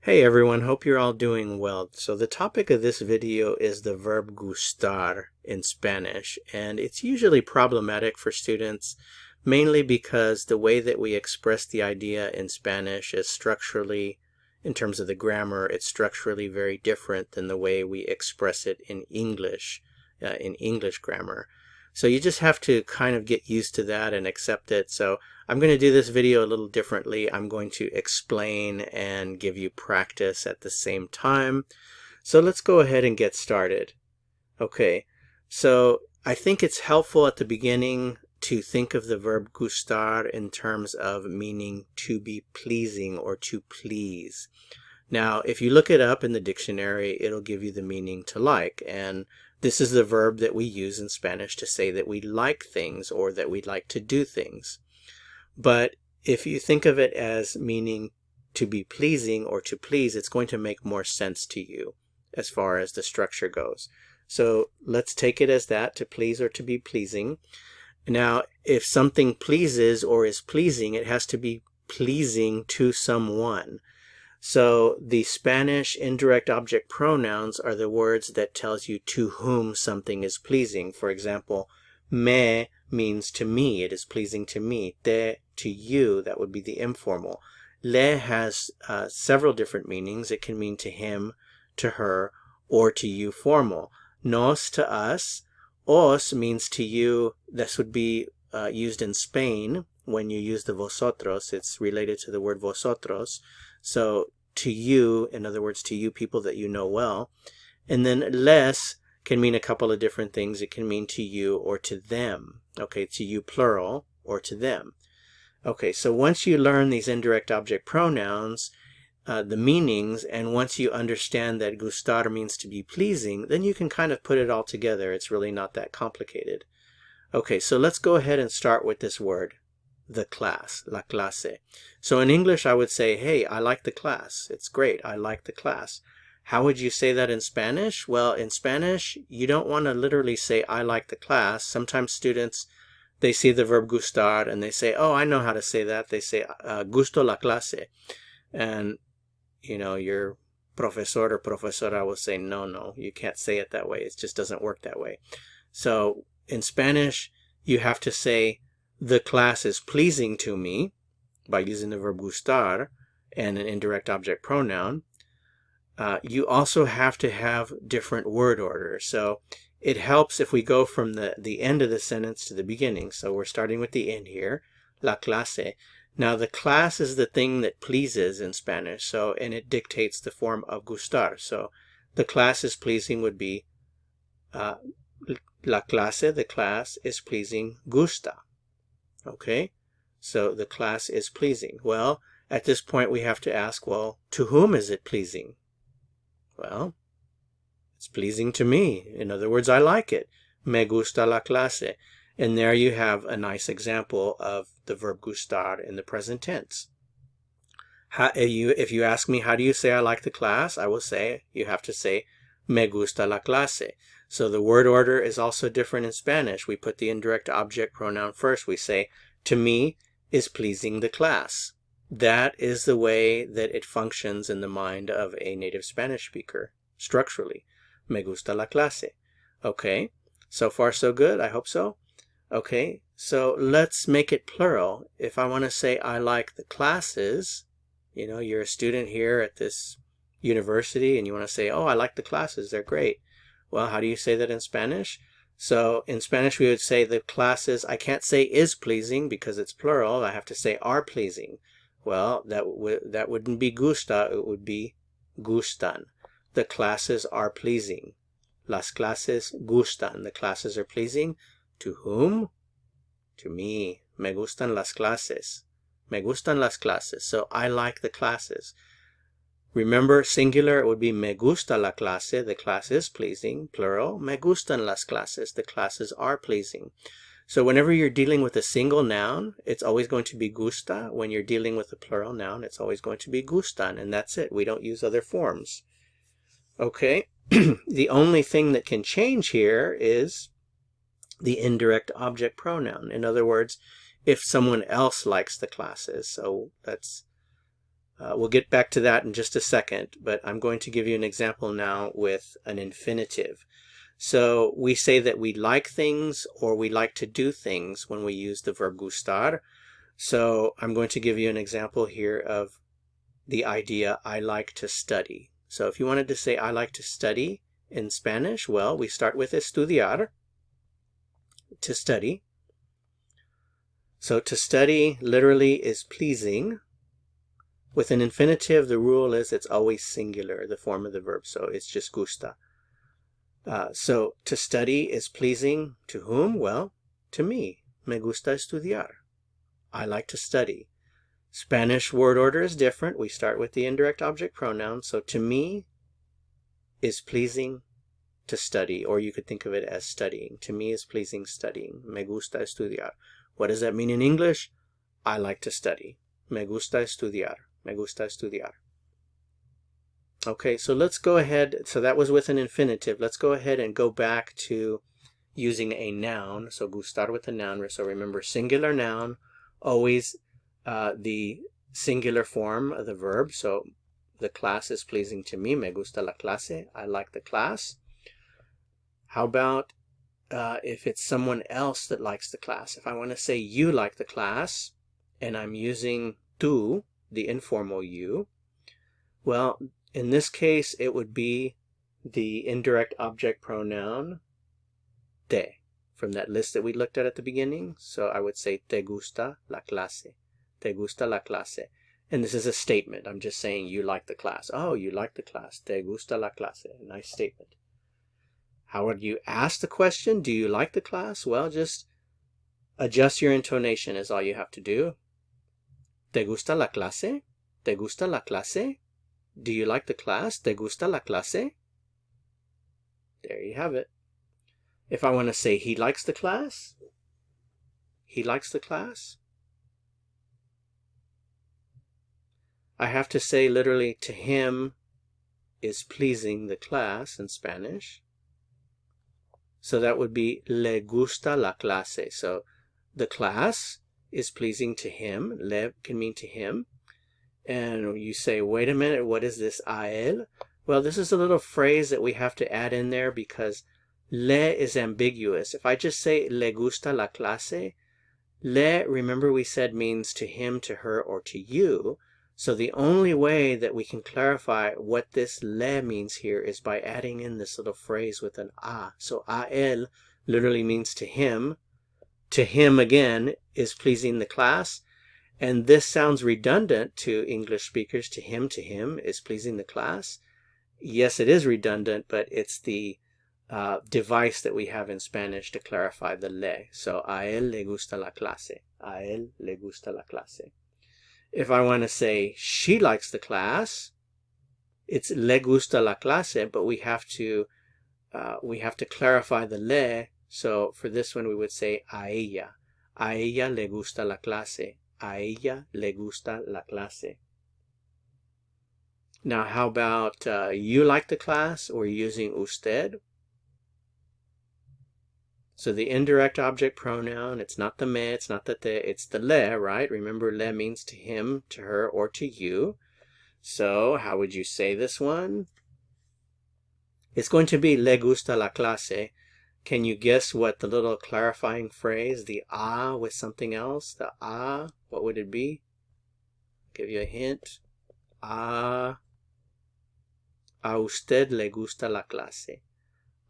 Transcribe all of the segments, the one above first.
Hey everyone, hope you're all doing well. So the topic of this video is the verb gustar in Spanish, and it's usually problematic for students mainly because the way that we express the idea in Spanish is structurally, in terms of the grammar, it's structurally very different than the way we express it in English grammar. So you just have to kind of get used to that and accept it. So I'm going to do this video a little differently. I'm going to explain and give you practice at the same time. So let's go ahead and get started. Okay, so I think it's helpful at the beginning to think of the verb gustar in terms of meaning to be pleasing or to please. Now, if you look it up in the dictionary, it'll give you the meaning to like, and this is the verb that we use in Spanish to say that we like things or that we like to do things. But if you think of it as meaning to be pleasing or to please, it's going to make more sense to you as far as the structure goes. So let's take it as that, to please or to be pleasing. Now, if something pleases or is pleasing, it has to be pleasing to someone. So the Spanish indirect object pronouns are the words that tells you to whom something is pleasing. For example, me means to me, it is pleasing to me. Te, to you, that would be the informal. Le has several different meanings. It can mean to him, to her, or to you formal. Nos, to us. Os means to you. This would be used in Spain when you use the vosotros. It's related to the word vosotros. So to you, in other words, to you people that you know well. And then les can mean a couple of different things. It can mean to you or to them. Okay, to you plural or to them. Okay, so once you learn these indirect object pronouns, the meanings, and once you understand that gustar means to be pleasing, then you can kind of put it all together. It's really not that complicated. Okay, so let's go ahead and start with this word, the class, la clase. So in English, I would say, hey, I like the class. It's great. I like the class. How would you say that in Spanish? Well, in Spanish, you don't want to literally say, I like the class. Sometimes students, they see the verb gustar and they say, oh, I know how to say that. They say, gusto la clase. And, you know, your profesor or profesora will say, no, you can't say it that way. It just doesn't work that way. So in Spanish, you have to say, the class is pleasing to me by using the verb gustar and an indirect object pronoun. You also have to have different word order. So it helps if we go from the end of the sentence to the beginning. So we're starting with the end here, la clase. Now the class is the thing that pleases in Spanish, so, and it dictates the form of gustar. So the class is pleasing would be la clase, the class is pleasing, gusta. Okay, so the class is pleasing. Well, at this point we have to ask, well, to whom is it pleasing? Well, it's pleasing to me. In other words, I like it. Me gusta la clase. And there you have a nice example of the verb gustar in the present tense. If you ask me, how do you say I like the class? I will say, you have to say, me gusta la clase. So the word order is also different in Spanish. We put the indirect object pronoun first. We say, to me is pleasing the class. That is the way that it functions in the mind of a native Spanish speaker, structurally. Me gusta la clase. Okay, so far so good, I hope so. Okay, so let's make it plural. If I want to say I like the classes, you know, you're a student here at this university and you want to say, oh, I like the classes, they're great. Well, how do you say that in Spanish? So in Spanish we would say the classes, I can't say is pleasing because it's plural, I have to say are pleasing. Well, that wouldn't be gusta, it would be gustan. The classes are pleasing. Las clases gustan. The classes are pleasing. To whom? To me. Me gustan las clases. Me gustan las clases. So I like the classes. Remember, singular, it would be me gusta la clase. The class is pleasing. Plural, me gustan las clases. The classes are pleasing. So whenever you're dealing with a single noun, it's always going to be gusta. When you're dealing with a plural noun, it's always going to be gustan. And that's it. We don't use other forms. Okay. The only thing that can change here is the indirect object pronoun. In other words, if someone else likes the classes. So that's We'll get back to that in just a second, but I'm going to give you an example now with an infinitive. So we say that we like things or we like to do things when we use the verb gustar. So I'm going to give you an example here of the idea I like to study. So if you wanted to say I like to study in Spanish, well, we start with estudiar, to study. So to study literally is pleasing. With an infinitive, the rule is it's always singular, the form of the verb, so it's just gusta. So to study is pleasing to whom? Well, to me. Me gusta estudiar. I like to study. Spanish word order is different. We start with the indirect object pronoun. So to me is pleasing to study, or you could think of it as studying. To me is pleasing studying. Me gusta estudiar. What does that mean in English? I like to study. Me gusta estudiar. Me gusta estudiar. Okay, so let's go ahead. So that was with an infinitive. Let's go ahead and go back to using a noun. So gustar with a noun. So remember, singular noun, always the singular form of the verb. So the class is pleasing to me. Me gusta la clase. I like the class. How about if it's someone else that likes the class? If I want to say you like the class, and I'm using tú, the informal you, well, in this case, it would be the indirect object pronoun te from that list that we looked at the beginning. So I would say te gusta la clase. Te gusta la clase. And this is a statement. I'm just saying you like the class. Oh, you like the class. Te gusta la clase. Nice statement. How would you ask the question? Do you like the class? Well, just adjust your intonation is all you have to do. ¿Te gusta la clase? ¿Te gusta la clase? Do you like the class? ¿Te gusta la clase? There you have it. If I want to say he likes the class, he likes the class, I have to say literally to him is pleasing the class in Spanish. So that would be le gusta la clase. So the class is pleasing to him. Le can mean to him. And you say, wait a minute, what is this a él? Well, this is a little phrase that we have to add in there because le is ambiguous. If I just say le gusta la clase, le, remember we said means to him, to her, or to you. So the only way that we can clarify what this le means here is by adding in this little phrase with an a. So a él literally means to him. To him, again, is pleasing the class. And this sounds redundant to English speakers. To him is pleasing the class. Yes, it is redundant, but it's the device that we have in Spanish to clarify the le. So a él le gusta la clase. A él le gusta la clase. If I want to say she likes the class, it's le gusta la clase, but we have to clarify the le. So for this one, we would say a ella. A ella le gusta la clase. A ella le gusta la clase. Now, how about you like the class, or using usted? So the indirect object pronoun, it's not the me, it's not the te, it's the le, right? Remember, le means to him, to her, or to you. So how would you say this one? It's going to be le gusta la clase. Can you guess what the little clarifying phrase, the a with something else, the a, what would it be? Give you a hint. A usted le gusta la clase.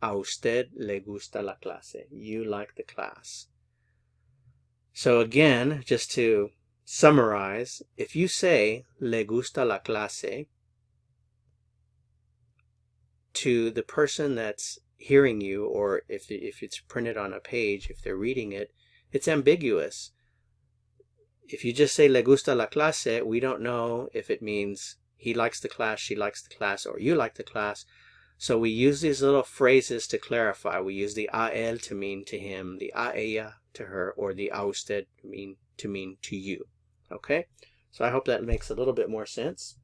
A usted le gusta la clase. You like the class. So again, just to summarize, if you say le gusta la clase to the person that's hearing you, or if it's printed on a page, if they're reading it, it's ambiguous. If you just say le gusta la clase, we don't know if it means he likes the class, she likes the class, or you like the class. So we use these little phrases to clarify. We use the a él to mean to him, the a ella to her, or the a usted to mean to you. Okay? So I hope that makes a little bit more sense.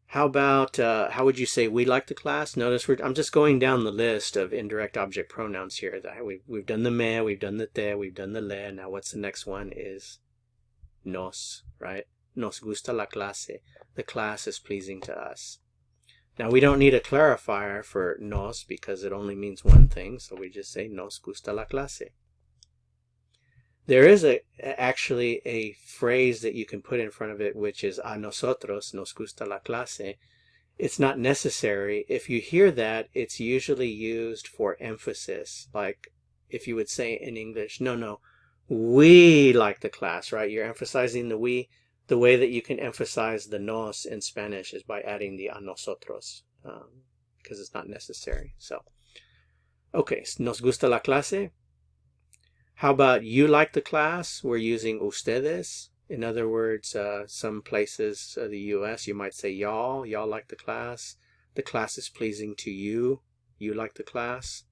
How about, how would you say we like the class? Notice I'm just going down the list of indirect object pronouns here. We've done the me, we've done the te, we've done the le. Now what's the next one is nos, right? nos gusta la clase. The class is pleasing to us. Now, we don't need a clarifier for nos because it only means one thing, so we just say nos gusta la clase. There is actually a phrase that you can put in front of it, which is a nosotros nos gusta la clase. It's not necessary. If you hear that, it's usually used for emphasis. Like if you would say in English, no, we like the class, right? You're emphasizing the we. The way that you can emphasize the nos in Spanish is by adding the a nosotros, because it's not necessary. So, okay, nos gusta la clase. How about you like the class? We're using ustedes. In other words, some places, the U.S., you might say y'all like the class. The class is pleasing to you. You like the class.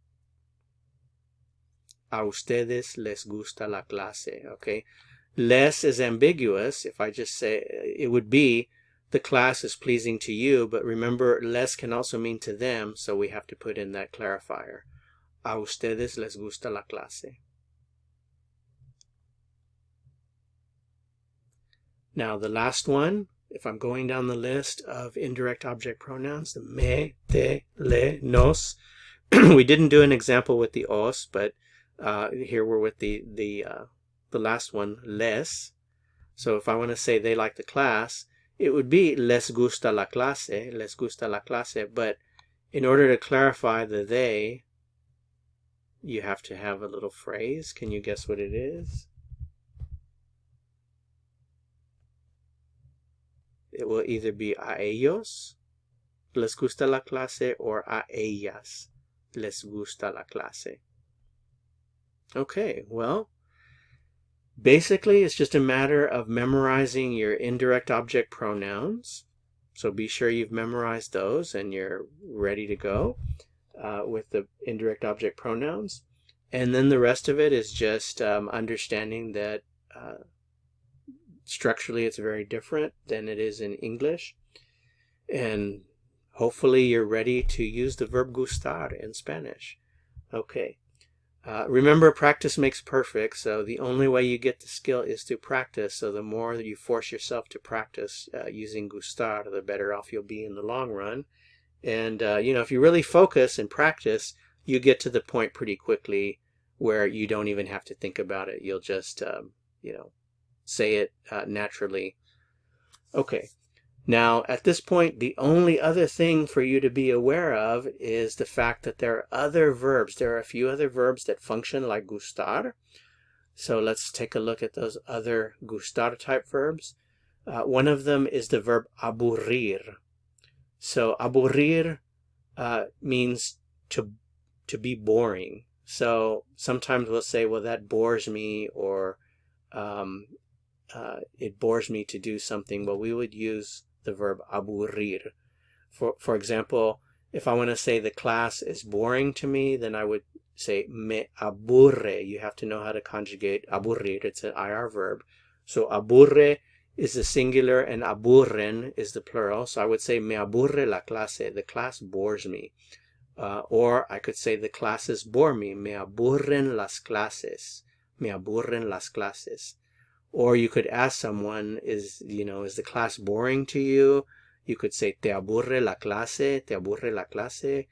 A ustedes les gusta la clase, okay? Les is ambiguous. If I just say, it would be the class is pleasing to you, but remember, les can also mean to them, so we have to put in that clarifier. A ustedes les gusta la clase. Now, the last one, if I'm going down the list of indirect object pronouns, the me, te, le, nos. We didn't do an example with the os, but here we're with the last one, les. So if I want to say they like the class, it would be les gusta la clase, but in order to clarify the they, you have to have a little phrase. Can you guess what it is? It will either be a ellos les gusta la clase or a ellas les gusta la clase. Okay, well, basically it's just a matter of memorizing your indirect object pronouns. So be sure you've memorized those and you're ready to go with the indirect object pronouns. And then the rest of it is just understanding that structurally it's very different than it is in English. And hopefully you're ready to use the verb gustar in Spanish. Okay. Remember, practice makes perfect, so the only way you get the skill is to practice. So the more that you force yourself to practice using gustar, the better off you'll be in the long run. And, if you really focus and practice, you get to the point pretty quickly where you don't even have to think about it. You'll just, say it naturally. Okay. Now, at this point, the only other thing for you to be aware of is the fact that there are other verbs. There are a few other verbs that function like gustar. So let's take a look at those other gustar type verbs. One of them is the verb aburrir. So aburrir means to be boring. So sometimes we'll say, well, that bores me, or it bores me to do something. Well, we would use the verb aburrir. For example, if I want to say the class is boring to me, then I would say me aburre. You have to know how to conjugate aburrir. It's an IR verb. So aburre is the singular and aburren is the plural. So I would say me aburre la clase. The class bores me. Or I could say the classes bore me. Me aburren las clases. Me aburren las clases. Or you could ask someone, is the class boring to you? You could say, te aburre la clase, te aburre la clase.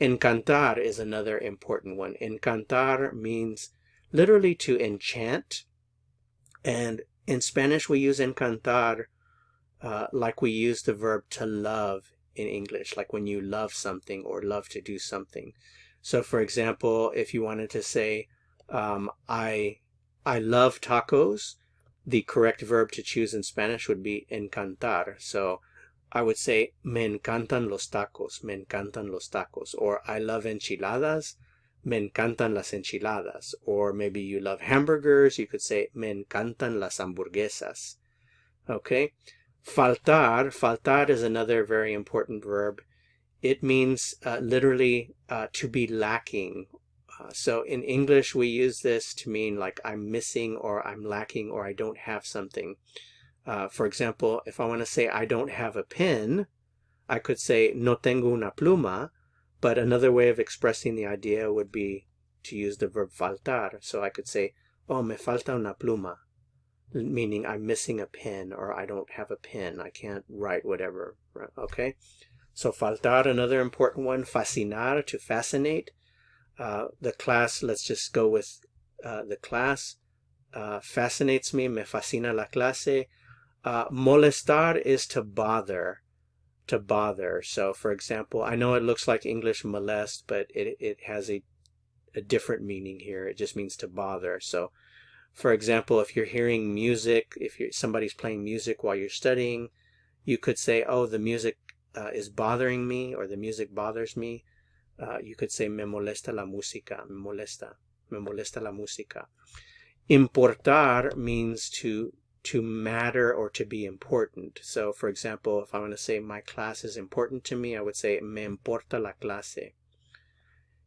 Encantar is another important one. Encantar means literally to enchant. And in Spanish, we use encantar like we use the verb to love in English, like when you love something or love to do something. So, for example, if you wanted to say, I love tacos, the correct verb to choose in Spanish would be encantar. So I would say, me encantan los tacos, me encantan los tacos. Or I love enchiladas, me encantan las enchiladas. Or maybe you love hamburgers, you could say, me encantan las hamburguesas. Okay? Faltar is another very important verb. It means literally to be lacking. So in English, we use this to mean like I'm missing or I'm lacking or I don't have something. For example, if I want to say I don't have a pen, I could say no tengo una pluma, but another way of expressing the idea would be to use the verb faltar. So I could say, oh, me falta una pluma. meaning I'm missing a pen or I don't have a pen. I can't write whatever. Okay? So faltar, another important one. Fascinar, to fascinate. The class, let's just go with the class. Fascinates me, me fascina la clase. Molestar is to bother. To bother. So, for example, I know it looks like English molest, but it has a different meaning here. It just means to bother. So, for example, if you're hearing music, if somebody's playing music while you're studying, you could say, oh, the music is bothering me, or the music bothers me. You could say, me molesta la música, me molesta la música. Importar means to matter or to be important. So, for example, if I want to say my class is important to me, I would say, me importa la clase.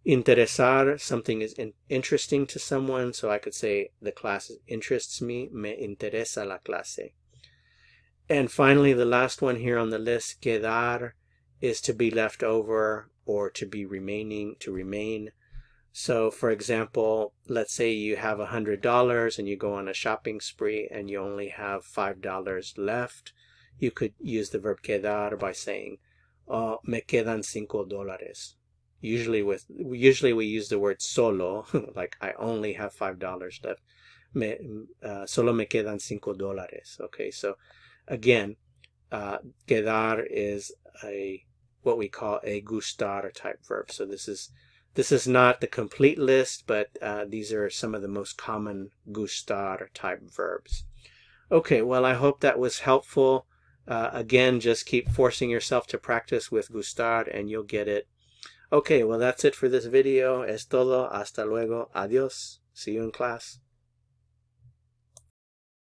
Interesar, something is interesting to someone, so I could say the class interests me, me interesa la clase. And finally, the last one here on the list, quedar, is to be left over or to be remaining, to remain. So, for example, let's say you have $100 and you go on a shopping spree and you only have $5 left. You could use the verb quedar by saying, oh, me quedan $5. Usually we use the word solo, like I only have $5 left. Solo me quedan $5. Okay, so again, quedar is what we call a gustar type verb. So this is not the complete list, but these are some of the most common gustar type verbs. Okay, well, I hope that was helpful. Again, just keep forcing yourself to practice with gustar and you'll get it. Okay, well, that's it for this video. Es todo. Hasta luego. Adios. See you in class.